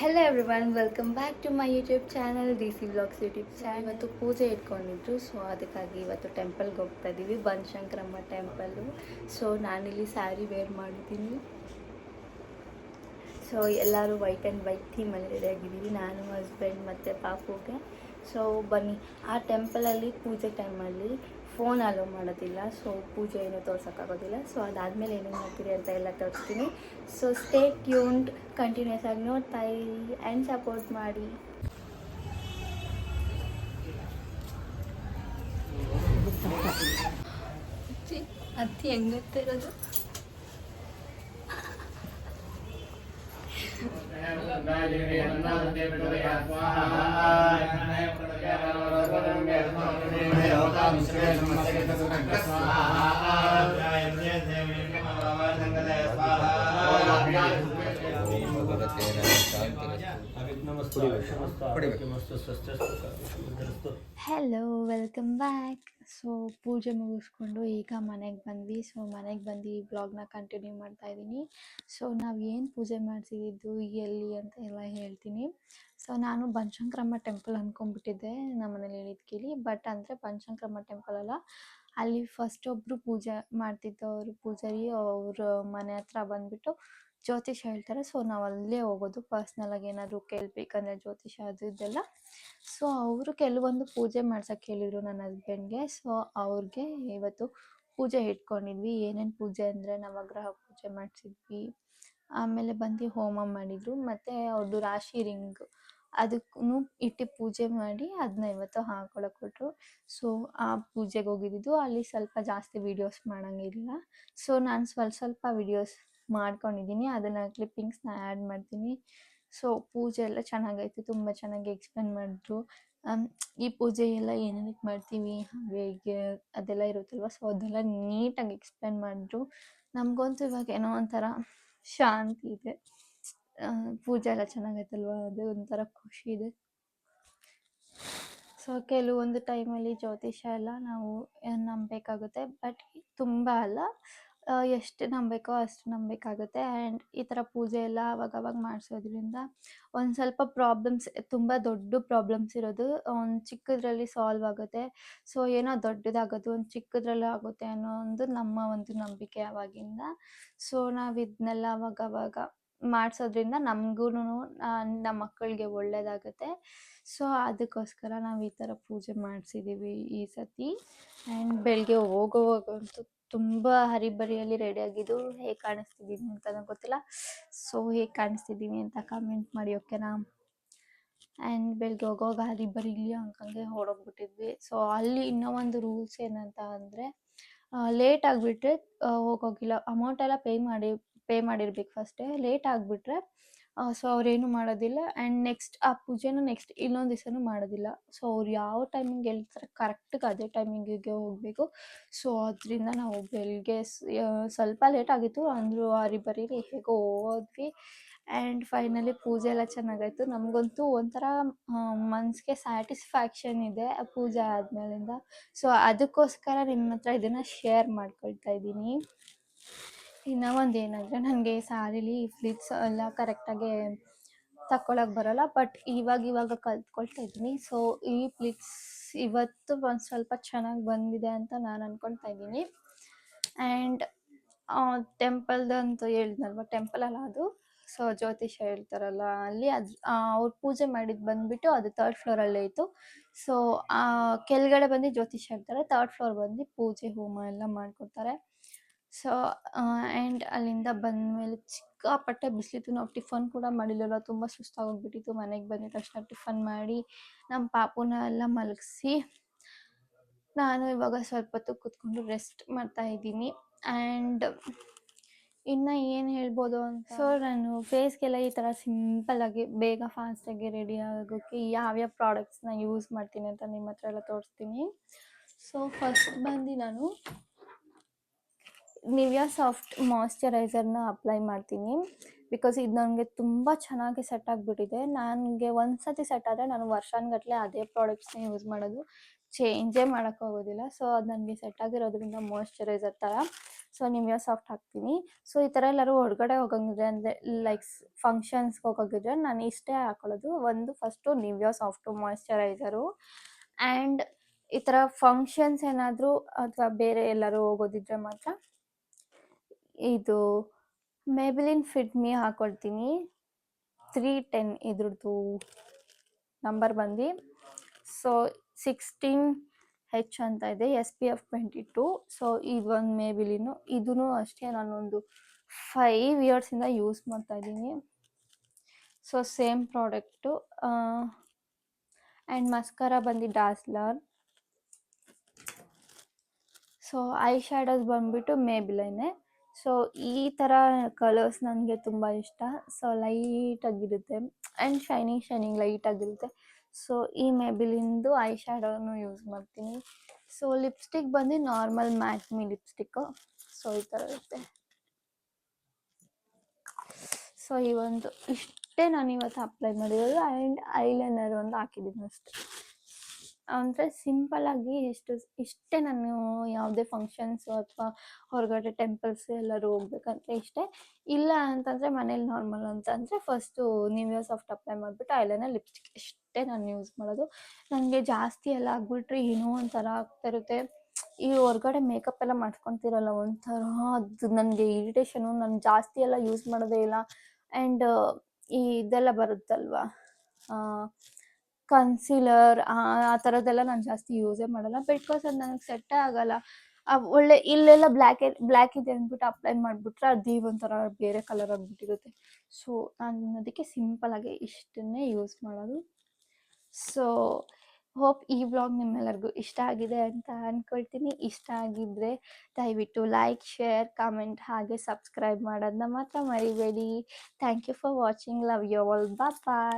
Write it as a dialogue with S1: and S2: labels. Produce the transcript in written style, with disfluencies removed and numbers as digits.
S1: Hello everyone, welcome back to my YouTube channel D C vlogs YouTube channel. ಇವತ್ತು ಪೂಜೆ ಇಟ್ಕೊಂಡಿದ್ರು, so ಅದಕ್ಕಾಗಿ ಇವತ್ತು ಟೆಂಪಲ್ಗೆ ಹೋಗ್ತಾ ಇದ್ದೀವಿ, ಬನಶಂಕರಮ್ಮ ಟೆಂಪಲ್ಲು. ಸೊ ನಾನಿಲ್ಲಿ ಸ್ಯಾರಿ ವೇರ್ ಮಾಡಿದ್ದೀನಿ. ಸೊ ಎಲ್ಲರೂ ವೈಟ್ ಆ್ಯಂಡ್ ವೈಟ್ ಥೀಮಲ್ಲಿ ರೆಡಿ ಆಗಿದ್ದೀವಿ, ನಾನು, ಹಸ್ಬೆಂಡ್ ಮತ್ತು ಪಾಪುಗೆ. ಸೊ ಬನ್ನಿ, ಆ ಟೆಂಪಲಲ್ಲಿ ಪೂಜೆ ಟೈಮಲ್ಲಿ ಫೋನ್ ಅಲೋ ಮಾಡೋದಿಲ್ಲ, ಸೊ ಪೂಜೆ ಏನೂ ತೋರ್ಸೋಕ್ಕಾಗೋದಿಲ್ಲ. ಸೊ ಅದಾದಮೇಲೆ ಏನೇನು ಮಾಡ್ತೀರಿ ಅಂತ ಎಲ್ಲ ತೋರಿಸ್ತೀನಿ. ಸೊ ಸ್ಟೇ ಟ್ಯೂನ್ಡ್, ಕಂಟಿನ್ಯೂಸ್ ಆಗಿ ನೋಡ್ತಾ ಇರಿ ಆ್ಯಂಡ್ ಸಪೋರ್ಟ್ ಮಾಡಿ. ಅತ್ತಿ ಹೆಂಗತ್ತಿರೋದು ಹೆಲೋ, ವೆಲ್ಕಮ್ ಬ್ಯಾಕ್. ಸೊ ಪೂಜೆ ಮುಗಿಸ್ಕೊಂಡು ಈಗ ಮನೆಗೆ ಬಂದ್ವಿ. ಸೊ ಮನೆಗೆ ಬಂದು ಈ ಬ್ಲಾಗ್ನ ಕಂಟಿನ್ಯೂ ಮಾಡ್ತಾ ಇದ್ದೀನಿ. ಸೊ ನಾವು ಏನು ಪೂಜೆ ಮಾಡ್ತಿದ್ದು ಎಲ್ಲಿ ಅಂತ ಎಲ್ಲ ಹೇಳ್ತೀನಿ. ಸೊ ನಾನು ಬನಶಂಕರಮ್ಮ ಟೆಂಪಲ್ ಅಂದ್ಕೊಂಡ್ಬಿಟ್ಟಿದ್ದೆ ನಮ್ಮ ಮನೇಲಿ ಹೇಳಿದ ಕೇಳಿ, ಬಟ್ ಅಂದರೆ ಬನಶಂಕರಮ್ಮ ಟೆಂಪಲ್ ಅಲ್ಲ, ಅಲ್ಲಿ ಫಸ್ಟ್ ಒಬ್ಬರು ಪೂಜೆ ಮಾಡ್ತಿದ್ದವರು ಪೂಜಾರಿ ಅವ್ರ ಮನೆ ಹತ್ರ ಬಂದುಬಿಟ್ಟು ಜ್ಯೋತಿಷ ಹೇಳ್ತಾರೆ. ಸೊ ನಾವು ಅಲ್ಲೇ ಹೋಗೋದು, ಪರ್ಸ್ನಲಾಗಿ ಏನಾದರೂ ಕೇಳಬೇಕಂದ್ರೆ ಜ್ಯೋತಿಷ ಅದು ಇದೆಲ್ಲ. ಸೊ ಅವರು ಕೆಲವೊಂದು ಪೂಜೆ ಮಾಡ್ಸೋಕ್ಕೆ ಹೇಳಿದರು ನನ್ನ ಹಸ್ಬೆಂಡ್ಗೆ. ಸೊ ಅವ್ರಿಗೆ ಇವತ್ತು ಪೂಜೆ ಇಟ್ಕೊಂಡಿದ್ವಿ. ಏನೇನು ಪೂಜೆ ಅಂದರೆ ನವಗ್ರಹ ಪೂಜೆ ಮಾಡಿಸಿದ್ವಿ, ಆಮೇಲೆ ಬಂದು ಹೋಮ ಮಾಡಿದರು, ಮತ್ತು ಅವ್ರದ್ದು ರಾಶಿ ರಿಂಗ್ ಅದಕ್ಕೂ ಇಟ್ಟು ಪೂಜೆ ಮಾಡಿ ಅದನ್ನ ಇವತ್ತು ಹಾಕೊಳಕ್ಕೆ ಕೊಟ್ಟರು. ಸೊ ಆ ಪೂಜೆಗೆ ಹೋಗಿದ್ದು ಅಲ್ಲಿ ಸ್ವಲ್ಪ ಜಾಸ್ತಿ ವೀಡಿಯೋಸ್ ಮಾಡೋಂಗಿಲ್ಲ. ಸೊ ನಾನು ಸ್ವಲ್ಪ ವೀಡಿಯೋಸ್ ಮಾಡ್ಕೊಂಡಿದ್ದೀನಿ, ಅದನ್ನು ಕ್ಲಿಪ್ಪಿಂಗ್ಸ್ನ ಆ್ಯಡ್ ಮಾಡ್ತೀನಿ. ಸೊ ಪೂಜೆ ಎಲ್ಲ ಚೆನ್ನಾಗೈತೆ, ತುಂಬ ಚೆನ್ನಾಗಿ ಎಕ್ಸ್ಪ್ಲೇನ್ ಮಾಡಿದ್ರು. ಈ ಪೂಜೆ ಎಲ್ಲ ಏನೇನಕ್ಕೆ ಮಾಡ್ತೀವಿ ಹೇಗೆ ಅದೆಲ್ಲ ಇರುತ್ತಲ್ವ, ಸೊ ಅದೆಲ್ಲ ನೀಟಾಗಿ ಎಕ್ಸ್ಪ್ಲೇನ್ ಮಾಡಿದ್ರು. ನಮಗಂತೂ ಇವಾಗ ಏನೋ ಒಂಥರ ಶಾಂತಿ ಇದೆ. ಪೂಜೆ ಎಲ್ಲ ಚೆನ್ನಾಗೈತಲ್ವ, ಅದು ಒಂಥರ ಖುಷಿ ಇದೆ. ಸೊ ಕೆಲವೊಂದು ಟೈಮಲ್ಲಿ ಜ್ಯೋತಿಷ ಎಲ್ಲ ನಾವು ನಂಬಬೇಕಾಗುತ್ತೆ, ಬಟ್ ತುಂಬ ಅಲ್ಲ, ಎಷ್ಟು ನಂಬಬೇಕೋ ಅಷ್ಟು ನಂಬಬೇಕಾಗುತ್ತೆ. ಆ್ಯಂಡ್ ಈ ಥರ ಪೂಜೆ ಎಲ್ಲ ಅವಾಗವಾಗ ಮಾಡಿಸೋದ್ರಿಂದ ಒಂದು ಸ್ವಲ್ಪ ಪ್ರಾಬ್ಲಮ್ಸ್, ತುಂಬ ದೊಡ್ಡ ಪ್ರಾಬ್ಲಮ್ಸ್ ಇರೋದು ಒಂದು ಚಿಕ್ಕದ್ರಲ್ಲಿ ಸಾಲ್ವ್ ಆಗುತ್ತೆ. ಸೊ ಏನೋ ದೊಡ್ಡದಾಗೋದು ಒಂದು ಚಿಕ್ಕದ್ರಲ್ಲಿ ಆಗುತ್ತೆ ಅನ್ನೋ ಒಂದು ನಮ್ಮ ಒಂದು ನಂಬಿಕೆ ಆವಾಗಿಂದ. ಸೊ ನಾವು ಇದನ್ನೆಲ್ಲ ಅವಾಗವಾಗ ಮಾಡಿಸೋದ್ರಿಂದ ನಮಗೂ ನಮ್ಮ ಮಕ್ಕಳಿಗೆ ಒಳ್ಳೆಯದಾಗುತ್ತೆ. ಸೊ ಅದಕ್ಕೋಸ್ಕರ ನಾವು ಈ ಥರ ಪೂಜೆ ಮಾಡಿಸಿದ್ದೀವಿ ಈ ಸತಿ. ಆ್ಯಂಡ್ ಬೆಳಗ್ಗೆ ಹೋಗೋವಾಗಂತೂ ತುಂಬ ಹರಿಬರಿಯಲ್ಲಿ ರೆಡಿಯಾಗಿದ್ದು, ಹೇಗೆ ಕಾಣಿಸ್ತಿದ್ದೀನಿ ಅಂತ ನಂಗೆ ಗೊತ್ತಿಲ್ಲ. ಸೊ ಹೇಗೆ ಕಾಣಿಸ್ತಿದ್ದೀನಿ ಅಂತ ಕಮೆಂಟ್ ಮಾಡಿ, ಓಕೆನಾ? ಆ್ಯಂಡ್ ಬೆಳಗ್ಗೆ ಹೋಗೋವಾಗ ಹರಿಬರಿಲಿ ಹಂಗೆ ಓಡೋಗ್ಬಿಟ್ಟಿದ್ವಿ. ಸೊ ಅಲ್ಲಿ ಇನ್ನೂ ಒಂದು ರೂಲ್ಸ್ ಏನಂತ ಅಂದರೆ, ಲೇಟ್ ಆಗಿಬಿಟ್ರೆ ಹೋಗೋಗಿಲ್ಲ, ಅಮೌಂಟ್ ಎಲ್ಲ ಪೇ ಮಾಡಿರ್ಬೇಕು ಫಸ್ಟೇ. ಲೇಟ್ ಆಗಿಬಿಟ್ರೆ ಸೊ ಅವ್ರೇನು ಮಾಡೋದಿಲ್ಲ. ಆ್ಯಂಡ್ ನೆಕ್ಸ್ಟ್ ಆ ಪೂಜೆನೂ ನೆಕ್ಸ್ಟ್ ಇನ್ನೊಂದು ದಿವಸನೂ ಮಾಡೋದಿಲ್ಲ. ಸೊ ಅವ್ರು ಯಾವ ಟೈಮಿಂಗ್ ಹೇಳ್ತಾರೆ ಕರೆಕ್ಟಿಗೆ ಅದೇ ಟೈಮಿಂಗಿಗೆ ಹೋಗಬೇಕು. ಸೊ ಅದರಿಂದ ನಾವು ಬೆಳಗ್ಗೆ ಸ್ವಲ್ಪ ಲೇಟ್ ಆಗಿತ್ತು ಅಂದರೂ ಹರಿಬರಿಲಿ ಹೇಗೋ ಹೋದ್ವಿ. ಆ್ಯಂಡ್ ಫೈನಲಿ ಪೂಜೆ ಎಲ್ಲ ಚೆನ್ನಾಗಾಯಿತು. ನಮಗಂತೂ ಒಂಥರ ಮನಸ್ಸಿಗೆ ಸ್ಯಾಟಿಸ್ಫ್ಯಾಕ್ಷನ್ ಇದೆ ಆ ಪೂಜೆ ಆದಮೇಲಿಂದ. ಸೊ ಅದಕ್ಕೋಸ್ಕರ ನಿಮ್ಮ ಹತ್ರ ಇದನ್ನು ಶೇರ್ ಮಾಡ್ಕೊಳ್ತಾ ಇದ್ದೀನಿ. ಇನ್ನೂ ಒಂದು ಏನಂದರೆ, ನನಗೆ ಸ್ಯಾರಿಲಿ ಫ್ಲಿಟ್ಸ್ ಎಲ್ಲ ಕರೆಕ್ಟಾಗಿ ತಕ್ಕೊಳಕ್ಕೆ ಬರೋಲ್ಲ, ಬಟ್ ಇವಾಗ ಕಲ್ತ್ಕೊಳ್ತಾ ಇದ್ದೀನಿ. ಸೊ ಈ ಫ್ಲಿಟ್ಸ್ ಇವತ್ತು ಒಂದು ಸ್ವಲ್ಪ ಚೆನ್ನಾಗಿ ಬಂದಿದೆ ಅಂತ ನಾನು ಅಂದ್ಕೊಳ್ತಾ ಇದ್ದೀನಿ. ಆ್ಯಂಡ್ ಟೆಂಪಲ್ದಂತೂ ಹೇಳಿದ್ನಲ್ವ, ಟೆಂಪಲ್ ಅಲ್ಲ ಅದು, ಸೊ ಜ್ಯೋತಿಷ ಹೇಳ್ತಾರಲ್ಲ ಅಲ್ಲಿ, ಅದು ಅವ್ರು ಪೂಜೆ ಮಾಡಿದ್ದು ಬಂದುಬಿಟ್ಟು ಅದು 3rd ಫ್ಲೋರಲ್ಲೇ ಇತ್ತು. ಸೊ ಕೆಳಗಡೆ ಬಂದು ಜ್ಯೋತಿಷ ಹೇಳ್ತಾರೆ, 3rd ಫ್ಲೋರ್ ಬಂದು ಪೂಜೆ ಹೋಮ ಎಲ್ಲ ಮಾಡ್ಕೊಡ್ತಾರೆ. ಸೊ ಆ್ಯಂಡ್ ಅಲ್ಲಿಂದ ಬಂದಮೇಲೆ ಸಿಕ್ಕಾಪಟ್ಟೆ ಬಿಸಿಲಿತ್ತು. ನಾವು ಟಿಫನ್ ಕೂಡ ಮಾಡಿಲ್ಲಲ್ಲ, ತುಂಬ ಸುಸ್ತಾಗೋಗ್ಬಿಟ್ಟಿತ್ತು. ಮನೆಗೆ ಬಂದಿದ ತಕ್ಷಣ ಟಿಫನ್ ಮಾಡಿ ನಮ್ಮ ಪಾಪುನ ಎಲ್ಲ ಮಲಗಿಸಿ ನಾನು ಇವಾಗ ಸ್ವಲ್ಪ ಹೊತ್ತು ಕೂತ್ಕೊಂಡು ರೆಸ್ಟ್ ಮಾಡ್ತಾ ಇದ್ದೀನಿ. ಆ್ಯಂಡ್ ಇನ್ನು ಏನು ಹೇಳ್ಬೋದು ಅಂತ, ಸೊ ನಾನು ಫೇಸ್ಗೆಲ್ಲ ಈ ಥರ ಸಿಂಪಲ್ಲಾಗಿ ಬೇಗ ಫಾಸ್ಟಾಗಿ ರೆಡಿ ಆಗೋಕ್ಕೆ ಯಾವ್ಯಾವ ಪ್ರಾಡಕ್ಟ್ಸ್ನ ಯೂಸ್ ಮಾಡ್ತೀನಿ ಅಂತ ನಿಮ್ಮ ಹತ್ರ ಎಲ್ಲ ತೋರಿಸ್ತೀನಿ. ಸೊ ಫಸ್ಟ್ ಬಂದು ನಾನು ನಿವಿಯಾ ಸಾಫ್ಟ್ ಮಾಯ್ಶ್ಚರೈಸರ್ನ ಅಪ್ಲೈ ಮಾಡ್ತೀನಿ, ಬಿಕಾಸ್ ಇದು ನನಗೆ ತುಂಬ ಚೆನ್ನಾಗಿ ಸೆಟ್ ಆಗಿಬಿಟ್ಟಿದೆ. ನನಗೆ ಒಂದು ಸತಿ ಸೆಟ್ ಆದರೆ ನಾನು ವರ್ಷಾನುಗಟ್ಟಲೆ ಅದೇ ಪ್ರಾಡಕ್ಟ್ಸ್ನ ಯೂಸ್ ಮಾಡೋದು, ಚೇಂಜೇ ಮಾಡೋಕ್ಕಾಗೋದಿಲ್ಲ. ಸೊ ಅದು ನನಗೆ ಸೆಟ್ ಆಗಿರೋದ್ರಿಂದ ಮಾಯ್ಶ್ಚರೈಸರ್ ಥರ. ಸೊ ನಿವಿಯಾ ಸಾಫ್ಟ್ ಹಾಕ್ತೀನಿ. ಸೊ ಈ ಥರ ಎಲ್ಲರೂ ಹೊರಗಡೆ ಹೋಗಂಗಿದ್ರೆ ಅಂದರೆ ಲೈಕ್ ಫಂಕ್ಷನ್ಸ್ಗೆ ಹೋಗೋಗಿದ್ರೆ ನಾನು ಇಷ್ಟೇ ಹಾಕೊಳ್ಳೋದು. ಒಂದು first Nivea soft moisturiser, and ಈ ಥರ ಫಂಕ್ಷನ್ಸ್ ಏನಾದರೂ ಅಥವಾ ಬೇರೆ ಎಲ್ಲರೂ ಹೋಗೋದಿದ್ರೆ ಮಾತ್ರ ಇದು ಮೇಬಿಲಿನ್ ಫಿಟ್ ಮೀ ಹಾಕೊಳ್ತೀನಿ. 310 ಇದ್ರದ್ದು ನಂಬರ್ ಬಂದು. ಸೊ 16H ಅಂತ ಇದೆ, SPF 22. ಸೊ ಇದೊಂದು ಮೇಬಿಲಿನು, ಇದೂ ಅಷ್ಟೇ ನಾನೊಂದು 5 ಇಯರ್ಸಿಂದ ಯೂಸ್ ಮಾಡ್ತಾಯಿದ್ದೀನಿ. So same product. ಆ್ಯಂಡ್ ಮಸ್ಕರ ಬಂದು ಡಾಸ್ಲರ್. ಸೊ ಐ ಶ್ಯಾಡೋಸ್ ಬಂದುಬಿಟ್ಟು ಮೇಬಿಲೈನೆ. ಸೊ ಈ ಥರ ಕಲರ್ಸ್ ನನಗೆ ತುಂಬ ಇಷ್ಟ. ಸೊ ಲೈಟಾಗಿರುತ್ತೆ ಆ್ಯಂಡ್ ಶೈನಿಂಗ್ ಲೈಟಾಗಿರುತ್ತೆ. ಸೊ ಈ ಮೇಬಿಲಿಂದು ಐ ಶ್ಯಾಡೋನು ಯೂಸ್ ಮಾಡ್ತೀನಿ. ಸೊ ಲಿಪ್ಸ್ಟಿಕ್ ಬಂದು ನಾರ್ಮಲ್ ಮ್ಯಾಟ್ಮಿ ಲಿಪ್ಸ್ಟಿಕ್ಕು. ಸೊ ಈ ಥರ ಇರುತ್ತೆ. ಸೊ ಈ ಒಂದು ಇಷ್ಟೇ ನಾನು ಇವತ್ತು ಅಪ್ಲೈ ಮಾಡಿರೋದು. ಆ್ಯಂಡ್ ಐಲೈನರ್ ಒಂದು ಹಾಕಿದ್ದೀನಿ ಅಷ್ಟೆ. ಅಂದರೆ ಸಿಂಪಲ್ಲಾಗಿ ಇಷ್ಟೇ ನಾನು ಯಾವುದೇ ಫಂಕ್ಷನ್ಸು ಅಥವಾ ಹೊರಗಡೆ ಟೆಂಪಲ್ಸ್ ಎಲ್ಲರೂ ಹೋಗ್ಬೇಕಂದ್ರೆ ಇಷ್ಟೇ. ಇಲ್ಲ ಅಂತಂದರೆ ಮನೇಲಿ ನಾರ್ಮಲ್ ಅಂತಂದರೆ ಫಸ್ಟು ನಿವಿಯಾ ಸಾಫ್ಟ್ ಅಪ್ಲೈ ಮಾಡಿಬಿಟ್ಟು ಐಲೈನರ್ ಲಿಪ್ಸ್ಟಿಕ್ ಇಷ್ಟೇ ನಾನು ಯೂಸ್ ಮಾಡೋದು. ನನಗೆ ಜಾಸ್ತಿ ಎಲ್ಲ ಆಗಿಬಿಟ್ರೆ ಏನೋ ಒಂಥರ ಆಗ್ತಾಯಿರುತ್ತೆ. ಈ ಹೊರಗಡೆ ಮೇಕಪ್ ಎಲ್ಲ ಮಾಡ್ಕೊತಿರಲ್ಲ ಒಂಥರ ಅದು ನನಗೆ ಇರಿಟೇಷನು. ನಾನು ಜಾಸ್ತಿ ಎಲ್ಲ ಯೂಸ್ ಮಾಡೋದೇ ಇಲ್ಲ. ಆ್ಯಂಡ್ ಈ ಇದೆಲ್ಲ ಬರುತ್ತಲ್ವ ಕನ್ಸೀಲರ್ ಆ ಥರದ್ದೆಲ್ಲ ನಾನು ಜಾಸ್ತಿ ಯೂಸೇ ಮಾಡಲ್ಲ. ಬಿಕಾಸ್ ಅದು ನನಗೆ ಸೆಟ್ಟೇ ಆಗೋಲ್ಲ. ಒಳ್ಳೆ ಇಲ್ಲೆಲ್ಲ ಬ್ಲ್ಯಾಕ್ ಇದೆ ಅಂದ್ಬಿಟ್ಟು ಅಪ್ಲೈ ಮಾಡಿಬಿಟ್ರೆ ಅದು ಒಂಥರ ಬೇರೆ ಕಲರ್ ಆಗಿಬಿಟ್ಟಿರುತ್ತೆ. ಸೊ ನಾನು ಅದಕ್ಕೆ ಸಿಂಪಲ್ಲಾಗಿ ಇಷ್ಟನ್ನೇ ಯೂಸ್ ಮಾಡೋದು. ಸೊ ಹೋಪ್ ಈ ವ್ಲಾಗ್ ನಿಮ್ಮೆಲ್ಲರಿಗೂ ಇಷ್ಟ ಆಗಿದೆ ಅಂತ ಅಂದ್ಕೊಳ್ತೀನಿ. ಇಷ್ಟ ಆಗಿದ್ದರೆ ದಯವಿಟ್ಟು ಲೈಕ್, ಶೇರ್, ಕಮೆಂಟ್ ಹಾಗೆ ಸಬ್ಸ್ಕ್ರೈಬ್ ಮಾಡೋದನ್ನ ಮಾತ್ರ ಮರಿಬೇಡಿ. Thank you for watching. Love you all. Bye.